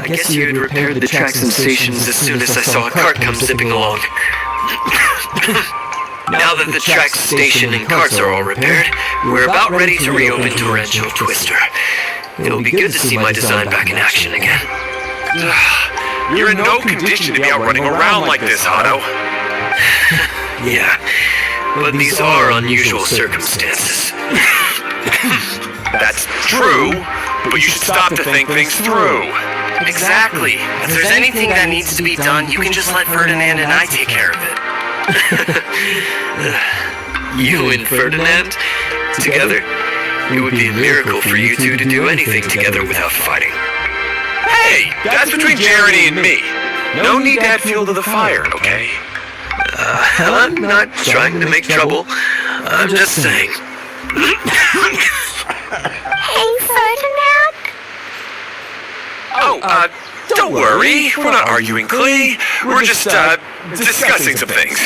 I guess you had repaired the tracks and stations as soon as I saw a cart come zipping along. Now that the tracks, station, and carts are all repaired, we're about ready to reopen Torrential Twister. It'll be good to see my design back in action again. You're in no condition to be out running around like this, Otto. Yeah, but these are unusual circumstances. That's true, but you should stop to think things through. Exactly. If there's anything that needs to be done, you can just let Ferdinand and I take care of it. You and Ferdinand? Together? It would be a miracle for you two to do anything together without fighting. Hey, that's between Jeremy and me. No need to add fuel to the fire, okay? I'm not trying to make trouble. I'm just saying. Hey, Ferdinand? Oh, don't worry. We're not arguing, Clee. We're just, discussing some things.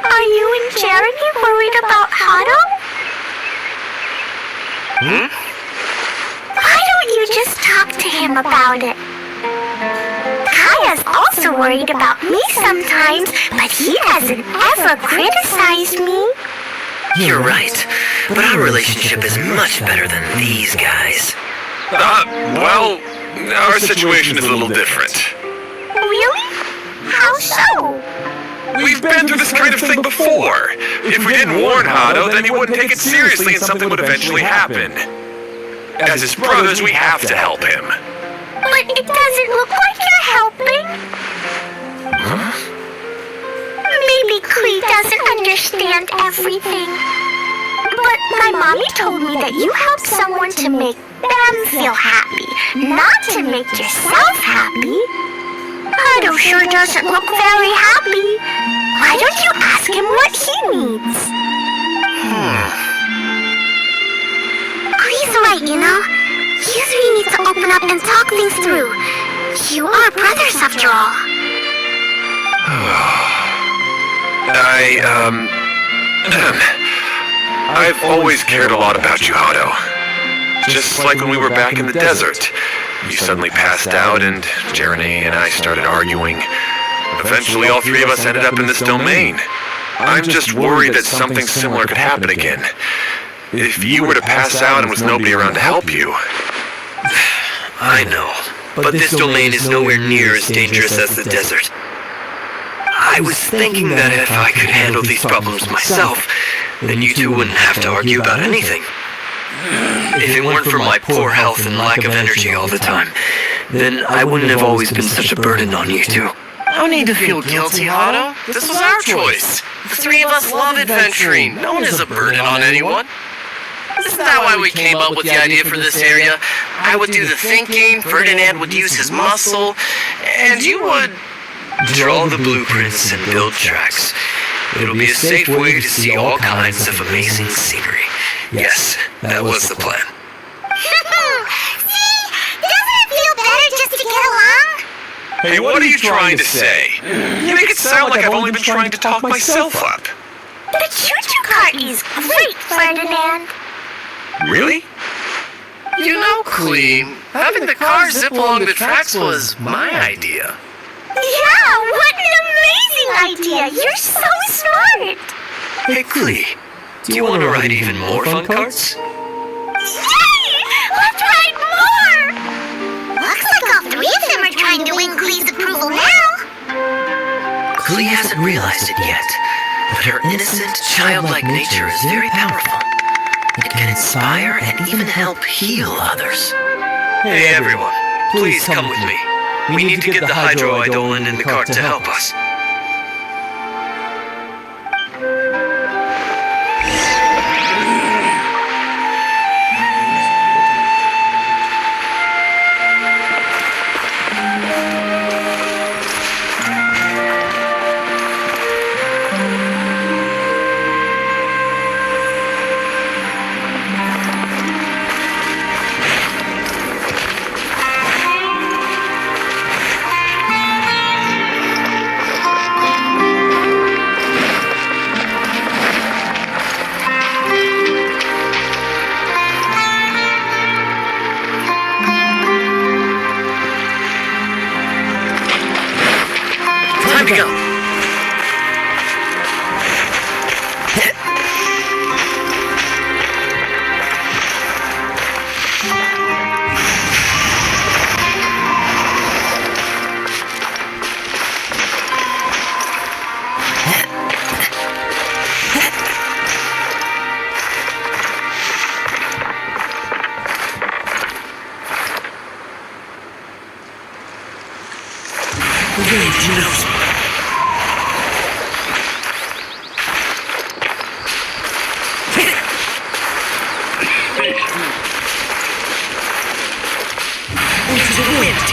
Are you and Jeremy worried about Otto? Why don't you just talk to him about it? Kaya's also worried about me sometimes, but he hasn't ever criticized me. You're right, but our relationship is much better than these guys. Well, our situation is a little different. Really? How so? We've been through this kind of thing before. If we didn't warn Otto, then he wouldn't take it seriously and something would eventually happen. As his brothers, we have to help him. But it doesn't look like you're helping. Huh? Maybe Clee doesn't understand everything. But my mommy told me that you help someone to make them feel happy, not to make yourself happy. Otto sure doesn't look very happy. Why don't you ask him what he needs? Clee's right, you know. You three need to open up and talk things through. You are brothers after all. I've always cared a lot about you, Otto. Just like when we were back in the desert. You suddenly passed out and Jeremy and I started arguing. Eventually all three of us ended up in this domain. I'm just worried that something similar could happen again. If you were to pass out and was nobody around to help you. I know, but this domain is nowhere near as dangerous as the desert. I was thinking that if I could handle these problems myself, then you two wouldn't have to argue about anything. If it weren't for my poor health and lack of energy all the time, then I wouldn't have always been such a burden on you two. No need to feel guilty, Otto. This was our choice. The three of us love adventuring. No one is a burden on anyone. Isn't that why we came up with the idea for this area? I would do the thinking, Ferdinand would use his muscle, and you would draw the blueprints and build tracks. It'll be a safe way to see all kinds of amazing scenery. Yes, that was the plan. See? Doesn't it feel better just to get along? Hey, what are you trying to say? You make it sound like I've only been trying to talk myself up. The choo-choo cart is great, Ferdinand. Really? You know, Clee, having the car zip along the tracks was my idea. Yeah, what an amazing idea! You're so smart! Hey, Clee, do you want to ride even more fun carts? Yay! Let's ride more! Looks like all three of them are trying to win Clee's approval now. Clee hasn't realized it yet, but her innocent, childlike nature is very powerful. It can inspire and even help heal others. Hey everyone, please come with me. We need to get the hydroidolin in the cart to help us. to go. He knows me. Into the wind.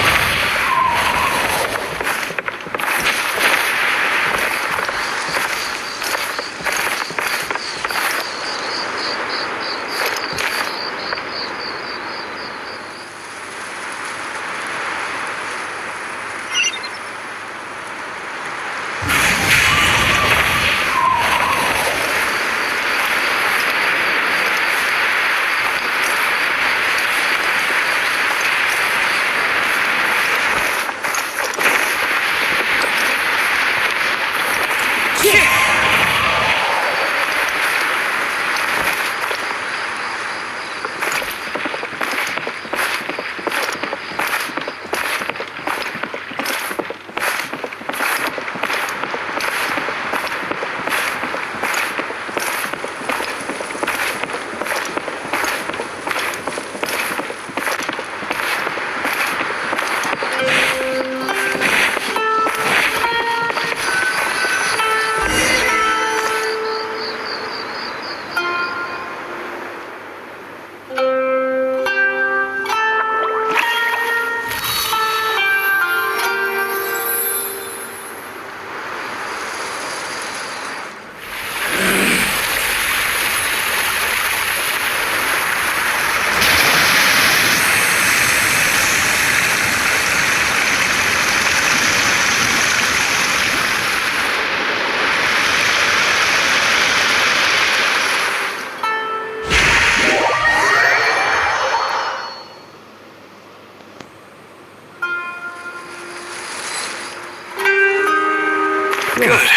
Good.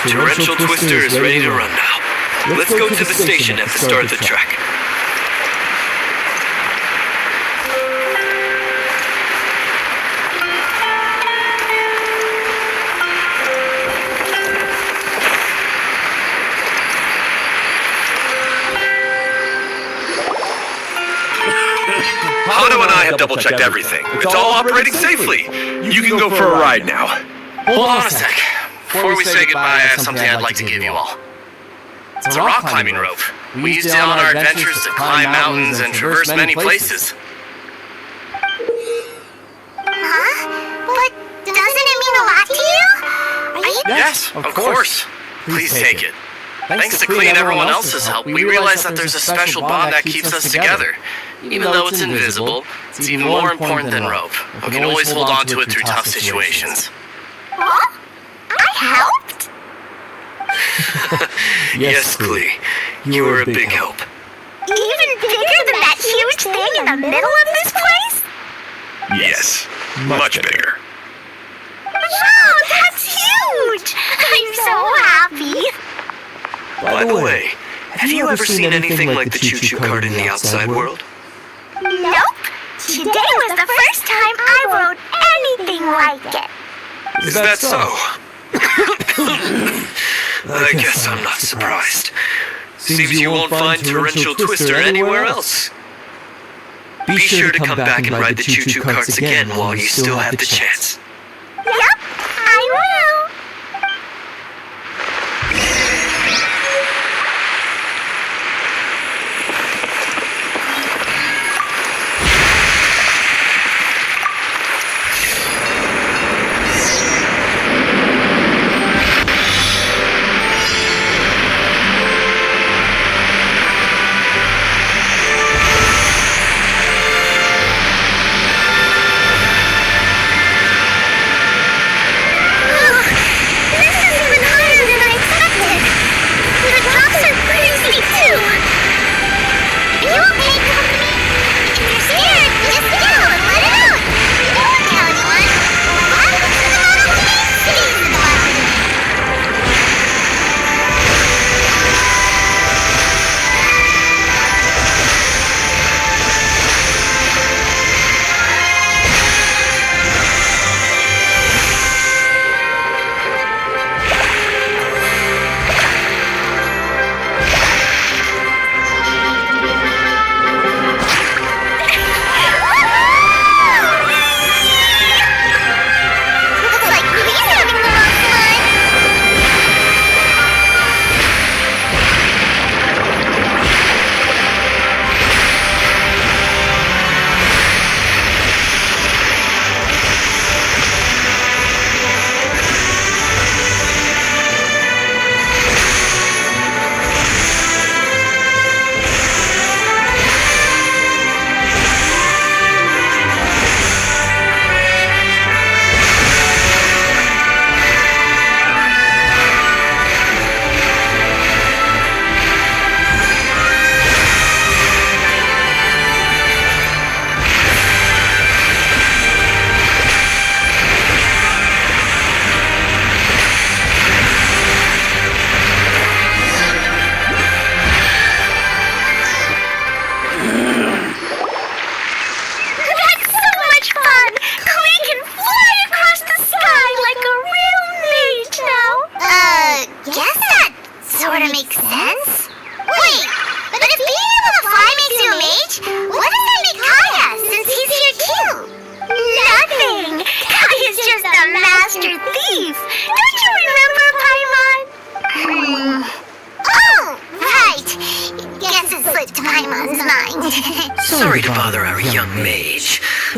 Torrential Twister is ready to run now. Let's go to the station at the start of the track. Hado and I have double-checked everything. It's all operating safely. You can go for a ride now. Hold on a sec. Before we say goodbye, I have something I'd like to give you all. It's a rock climbing rope. We used it on our adventures to climb mountains and traverse many places. Huh? But doesn't it mean a lot to you? Are you... Yes, of course. Please take it. Thanks to Klee and everyone else's help, we realize that there's a special bond that keeps us together. Even though it's invisible, it's even more important than rope. We can always hold on to it through tough situations. Huh? I helped? Yes, Klee. You were a big help. Even bigger than that huge thing in the middle of this place? Yes, much bigger. Wow, that's huge! I'm so happy. By the way, have you ever seen anything like the choo-choo cart in the outside world? Nope. Today was the first time I rode anything like it. Is that so? I guess I'm not surprised. Seems you won't find Torrential Twister anywhere else. Be sure to come back and ride the choo-choo carts again while you still have the chance. Yep, I will.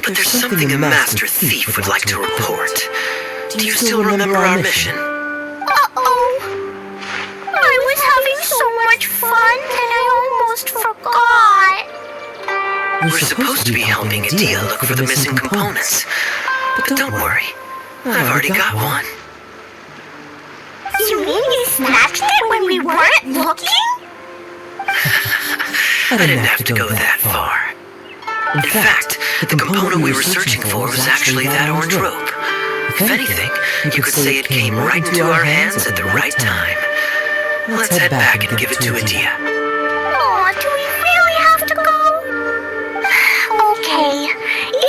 but there's something a master thief would like to report. Do you still remember our mission? Uh-oh. I was having so much fun that I almost forgot. We're supposed to be helping Dehya look for the missing components. But don't worry, I've already got one. You mean you snatched it when we weren't looking? I didn't have to go that far. In fact, the component we were searching for was actually that orange rope. If anything, you could say it came right into our hands at the right time. Let's head back and give it to Dehya. Aw, do we really have to go? Okay.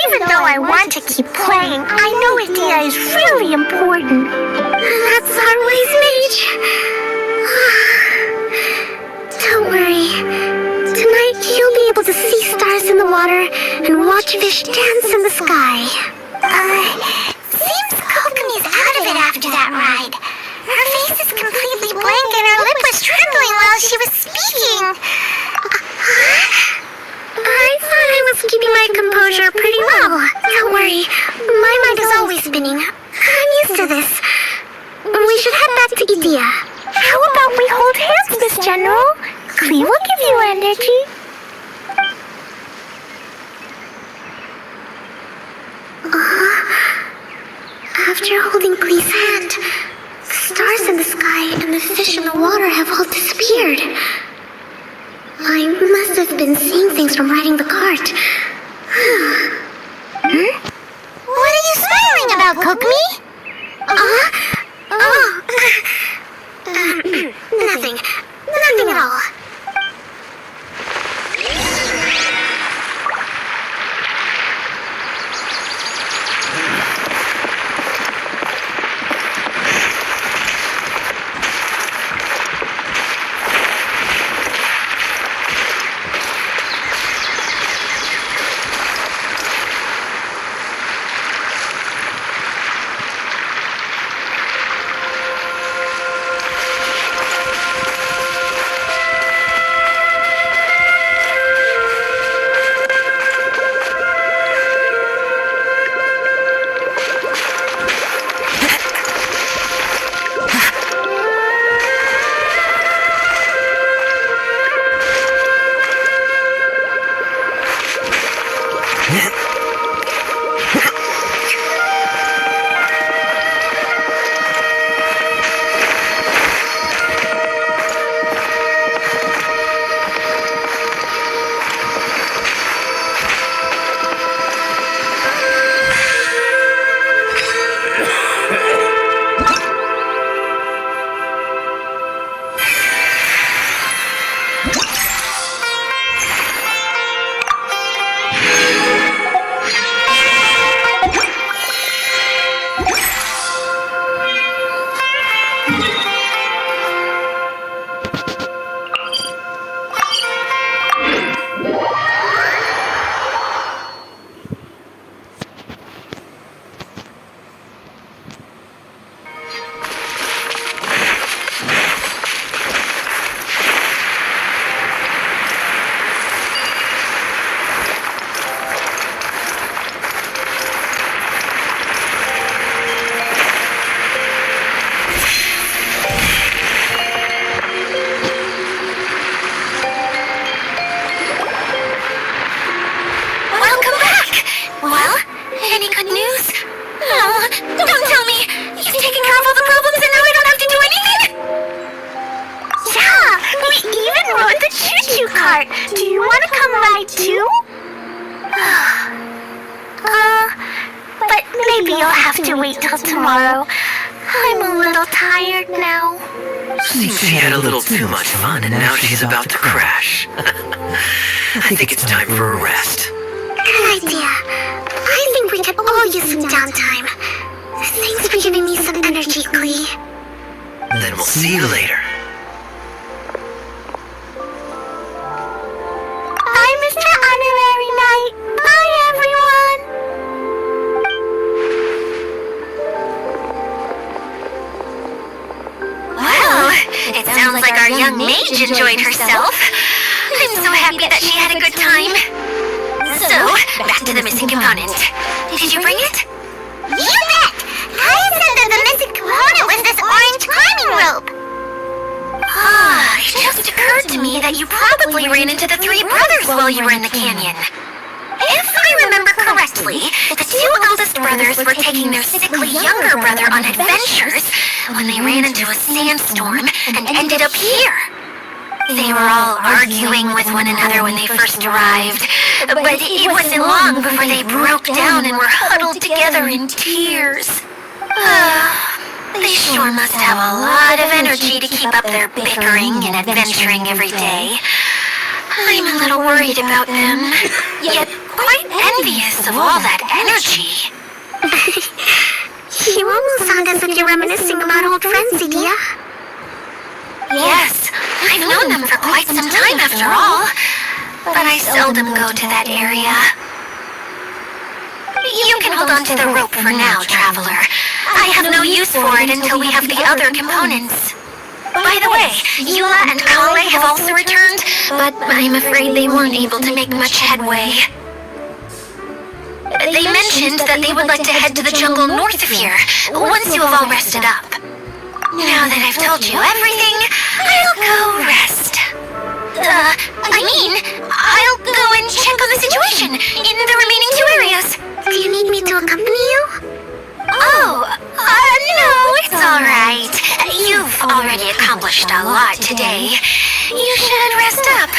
Even though I want to keep playing, I know Dehya is really important. That's our wise mage. Don't worry. Tonight you'll be able to see stars in the water and watch fish dance in the sky. Seems Kokomi's out of it after that ride. Her face is completely blank and her lip was trembling while she was speaking. I thought I was keeping my composure pretty well. Don't worry, my mind is always spinning. I'm used to this. We should head back to Dehya. How about we hold hands, Miss General? Klee will give you energy. After holding Klee's hand, the stars in the sky and the fish in the water have all disappeared. I must have been seeing things from riding the cart. What are you smiling about, Kokomi? Nothing. Nothing at all. cart. Do you want to come ride too? But maybe you'll have to wait till tomorrow. I'm a little tired now. Seems she had a little too much fun and now she's about to crash. I think it's time for a rest. Good idea. I think we could all use some downtime. Thanks for giving me some energy, Klee. Then we'll see you later. Bye, Mr. Honorary Knight. Bye, everyone. Wow, it sounds like our young mage enjoyed herself. I'm so happy that she had a good time. So, back to the missing component. Did you bring it? You bet! Kaya said that the missing component was this orange climbing rope. It just occurred to me that you probably ran into the three brothers while you were in the canyon. If I remember correctly, the two eldest brothers were taking their sickly younger brother on adventures when they ran into a sandstorm and ended up here. They were all arguing with one another when they first arrived, but it wasn't long before they broke down and were huddled together in tears. They sure must have a lot of energy to keep up their bickering and adventuring every day. I'm a little worried about them, yet quite envious of all that energy. You almost sound as if you're reminiscing about old friends, Dehya. Yes, I've known them for quite some time after all, but I seldom go to that area. You can hold on to the rope for now, Traveler. I have no use for it until we have the other components. By the way, Eula and Kale have also returned, but I'm afraid they weren't able to make much headway. They mentioned that they would like to head to the jungle north of here, once you have all rested up. Now that I've told you everything, I'll go rest. I'll go and check on the situation in the remaining two areas. Do you need me to accompany you? No, it's alright. You've already accomplished a lot today. You should rest up.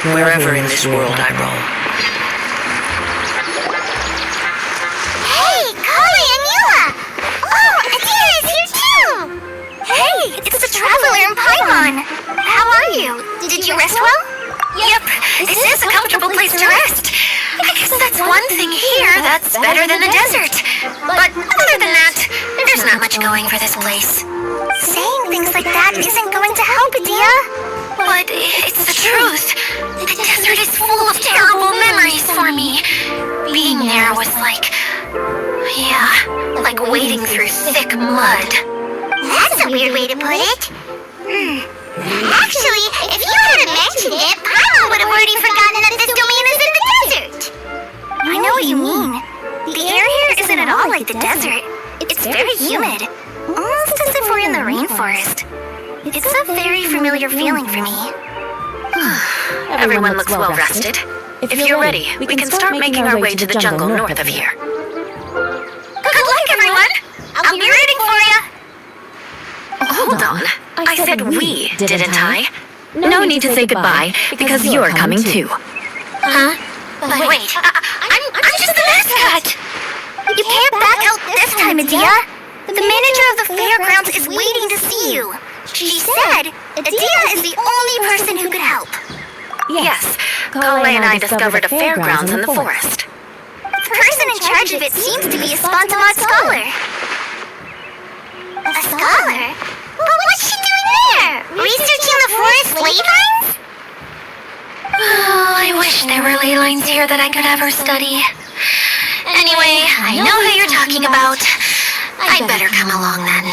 Wherever in this world I roam. Hey, Kale and Eula! Oh, Dehya is here too! Hey, it's the Traveler and Paimon. How are you? Did you rest well? Yep, this is a comfortable place to rest. I guess that's one thing here that's better than the desert. But other than that, there's not much going for this place. Saying things like that isn't going to help, Dehya. But it's the truth. The desert is full of terrible memories for me. Being there was like wading through thick mud. That's a weird way to put it. Actually, if you hadn't mentioned it, Paimon would have already forgotten that this domain is in the desert. I know what you mean. The air here isn't at all like the desert. It's very humid. Almost as if we're in the rainforest. It's a very familiar feeling for me. Everyone looks well rested. If you're ready, we can start making our way to the jungle north of here. Good luck, everyone! I'll be rooting for you! Hold on. I said we, didn't I? No need to say goodbye, because you're coming too. Huh? But wait, I'm just the mascot! You can't back out this time, Dehya. The manager of the fairgrounds is waiting to see you. She said Dehya is the only person who could help. Yes, Kale and I discovered a fairgrounds in the forest. The person in charge of it seems to be a Spontamod scholar. A scholar? But what's she doing there? Researching the forest ley lines? Oh, I wish there were ley lines here that I could ever study. Anyway, I know who you're talking about. I'd better come along then.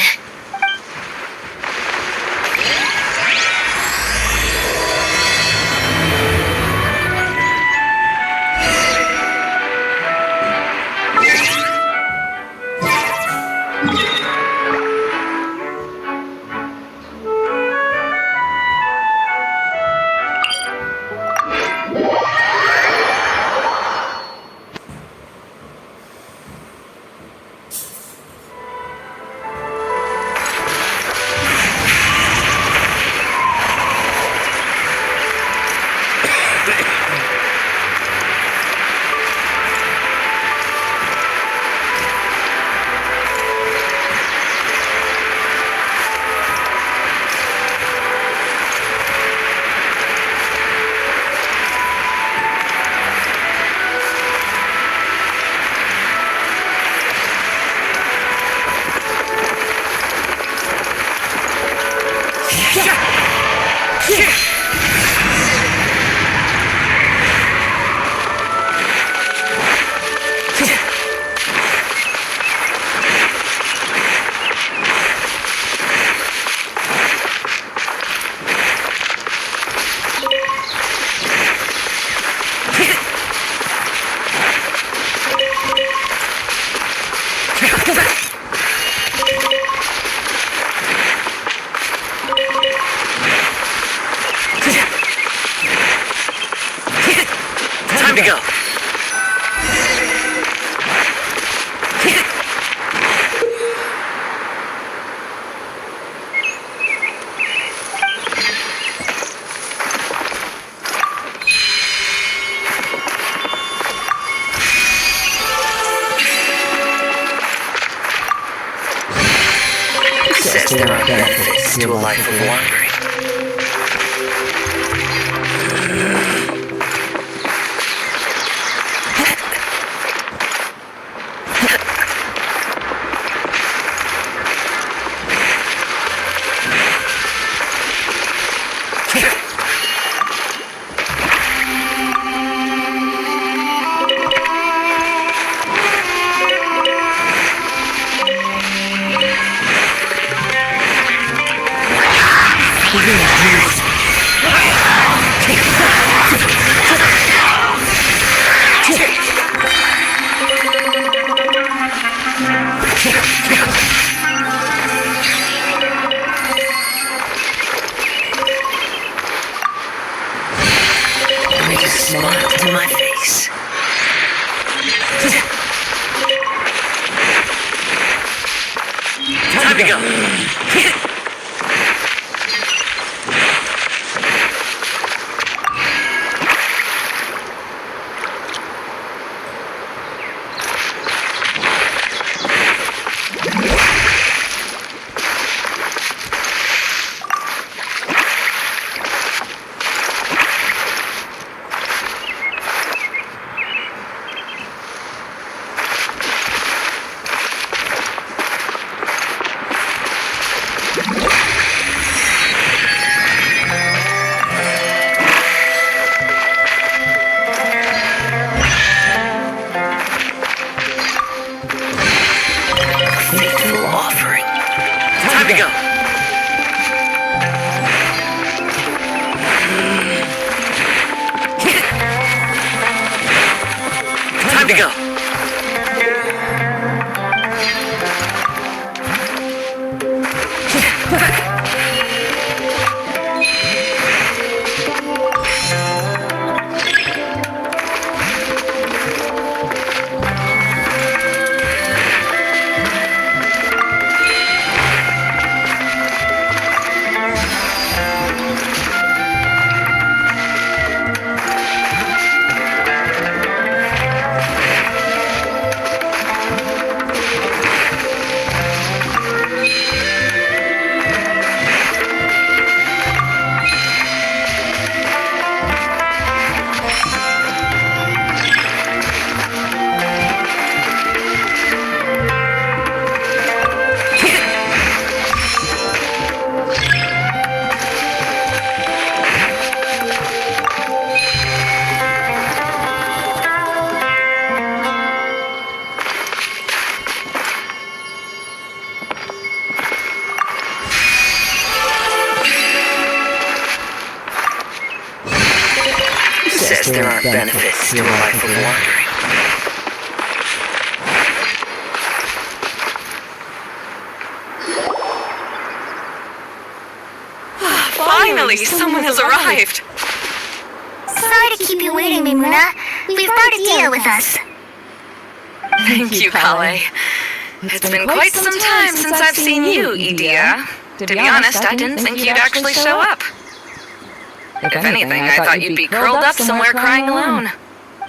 benefits to a life of wandering. Make a smile to my face. Time to go. Faithful offering. Time to go. Time to go. Says there are benefits to a life of wandering. Finally, someone has arrived. Sorry to keep you waiting, Mimuna. We've brought Dehya with us. Thank you, Kale. It's been quite some time since I've seen you, Dehya. To be honest, I didn't think you'd actually show up. If anything, I thought you'd be curled up somewhere crying alone.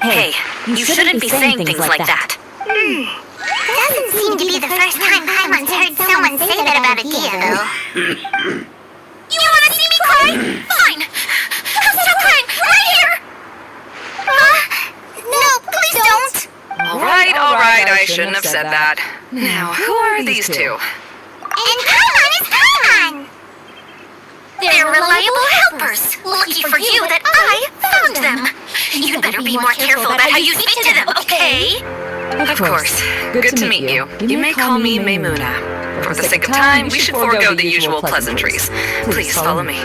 Hey, you shouldn't be saying things like that. Doesn't seem to be the first time Paimon's heard someone say that about Dehya, though. You wanna see me cry? Fine. Stop crying right here. No, please don't. All right, I shouldn't have said that. Now, who are these two? And Paimon is Paimon. They're reliable helpers. Lucky for you that I found them. You'd better be more careful about how you speak to them, okay? Of course. Good to meet you. You may call me Maymuna. For the sake of time, we should forego the usual pleasantries. Please follow me.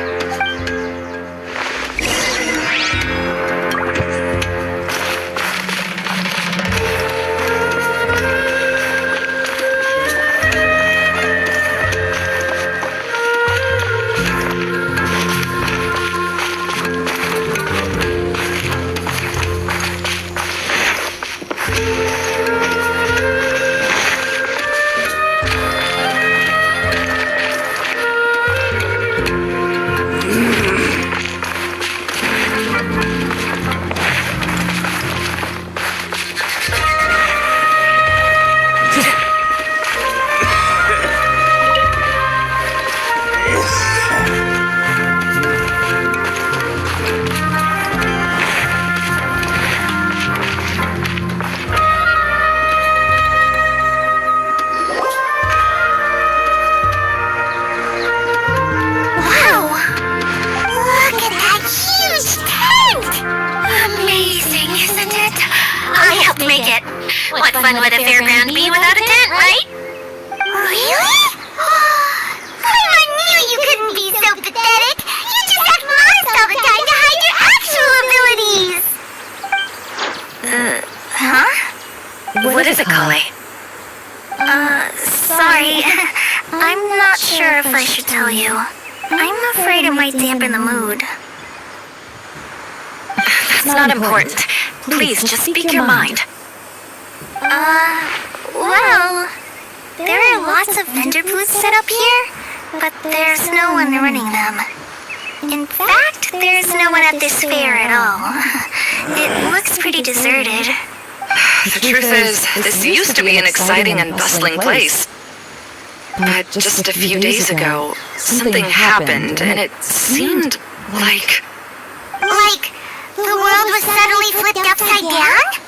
What fun would a fairground be without a tent, right? Really? I knew you couldn't be so pathetic. You just act modest all the time to hide your actual abilities. Huh? What is it, Kale? Sorry. I'm not sure if I should tell you. I'm afraid it might dampen the mood. That's not important. Please, just speak your mind. Well, there are lots of vendor booths set up here, but there's no one running them. In fact, there's no one at this fair at all. It looks pretty deserted. The truth is, this used to be an exciting and bustling place. But just a few days ago, something happened, and it seemed like... Like, the world was suddenly flipped upside down?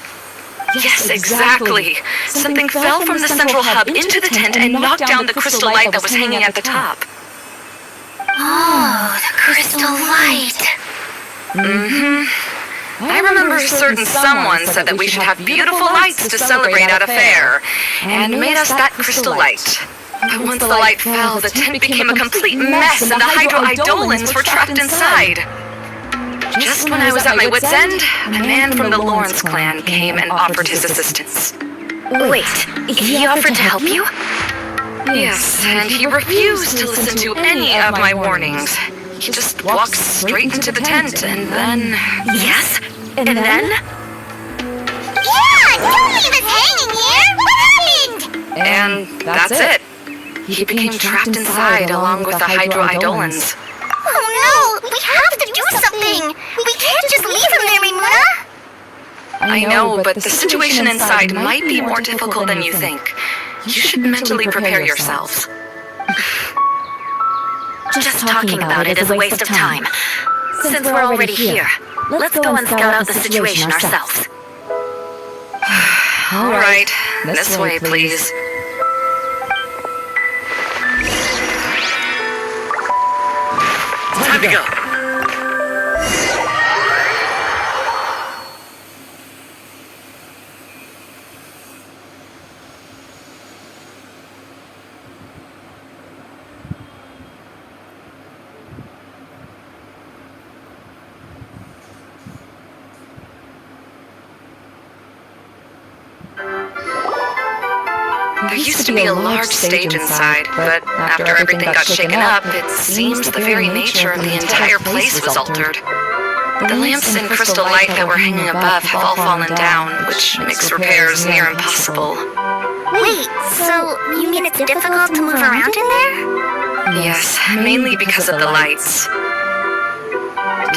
Yes, exactly. Something fell from the central hub into the tent and knocked down the crystal light that was hanging at the top. Oh, the crystal light. I remember a certain someone said that we should have beautiful lights to celebrate at a fair, and made us that crystal light. But once the light fell, the tent became a complete mess, and the Hydro-Eidolons were trapped inside. Just when I was at my wit's end, a man from the Lawrence clan came and offered his assistance. Wait, he offered to help you? Yes, and he refused to listen to any of my warnings. He just walked straight into the tent, and then... Yes? And then? Yeah! Don't leave us hanging here! What happened? And that's it. He became trapped inside along with the Hydro-Eidolons. Oh no! We have to do something! We can't just leave him there, Maimuna! I know, but the situation inside might be more difficult than you think. You should mentally prepare yourselves. Just talking about it is a waste of time. Since we're already here, let's go and scout out the situation ourselves. All right, this way, please. Time to go. There used to be a large stage inside, but after everything got shaken up, it seems the very nature of the entire place was altered. The lamps and crystal light that were hanging above have all fallen down, which makes repairs near impossible. Wait, so you mean it's difficult to move around in there? Yes, mainly because of the lights.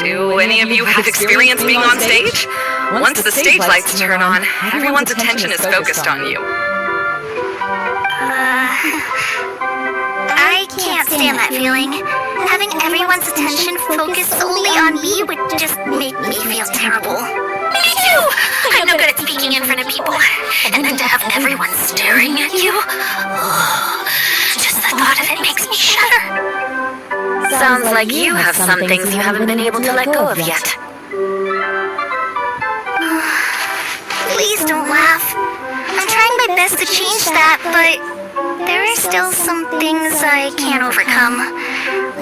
Do any of you have experience being on stage? Once the stage lights turn on, everyone's attention is focused on you. I can't stand that feeling. Having everyone's attention focused solely on me would just make me feel terrible. Me too! I'm no good at speaking in front of people. And then to have everyone staring at you. Just the thought of it makes me shudder. Sounds like you have some things you haven't been able to let go of yet. Please don't laugh. I'm trying my best to change that, but there are still some things I can't overcome.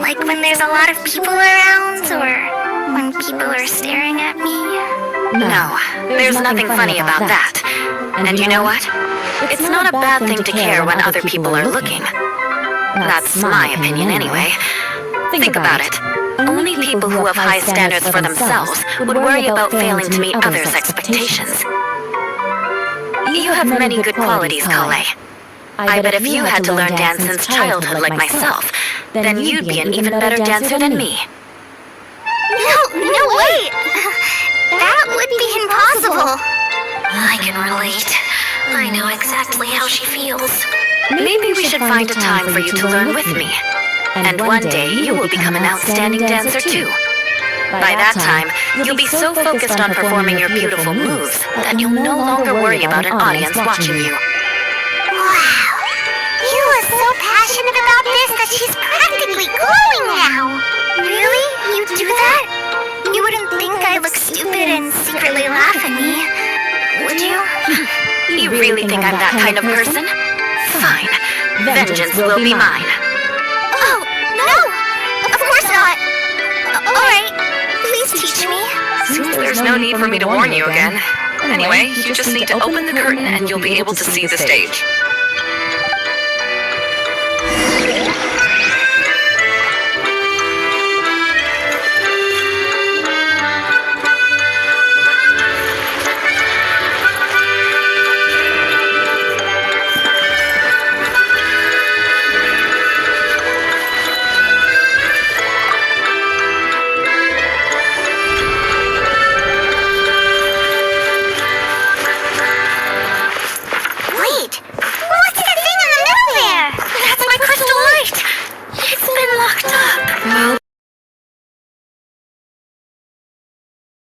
Like when there's a lot of people around, or when people are staring at me. No, there's nothing funny about that. And you know what? It's not a bad thing to care when other people are looking. That's my opinion anyway. Think about it. Only people who have high standards for themselves would worry about failing to meet others' expectations. You have many good qualities, Kale. I bet if you had to learn dance since childhood like myself, then you'd be an even better dancer than me. No, wait! That would be impossible. I can relate. I know exactly how she feels. Maybe we should find a time for you to learn with me. And one day you will become an outstanding dancer too. By that time, you'll be so focused on performing your beautiful moves that you'll no longer worry about an audience watching you. Wow! You are so passionate about this that she's practically glowing now! Really? You do that? You wouldn't think I look stupid and secretly laugh at me, would you? You I'm that kind of person? Fine. Vengeance will be mine. Oh, no! Of course not! Alright, please teach me. Seems there's no need for me to warn you again. Anyway, you just need to open the curtain and you'll be able to see the stage.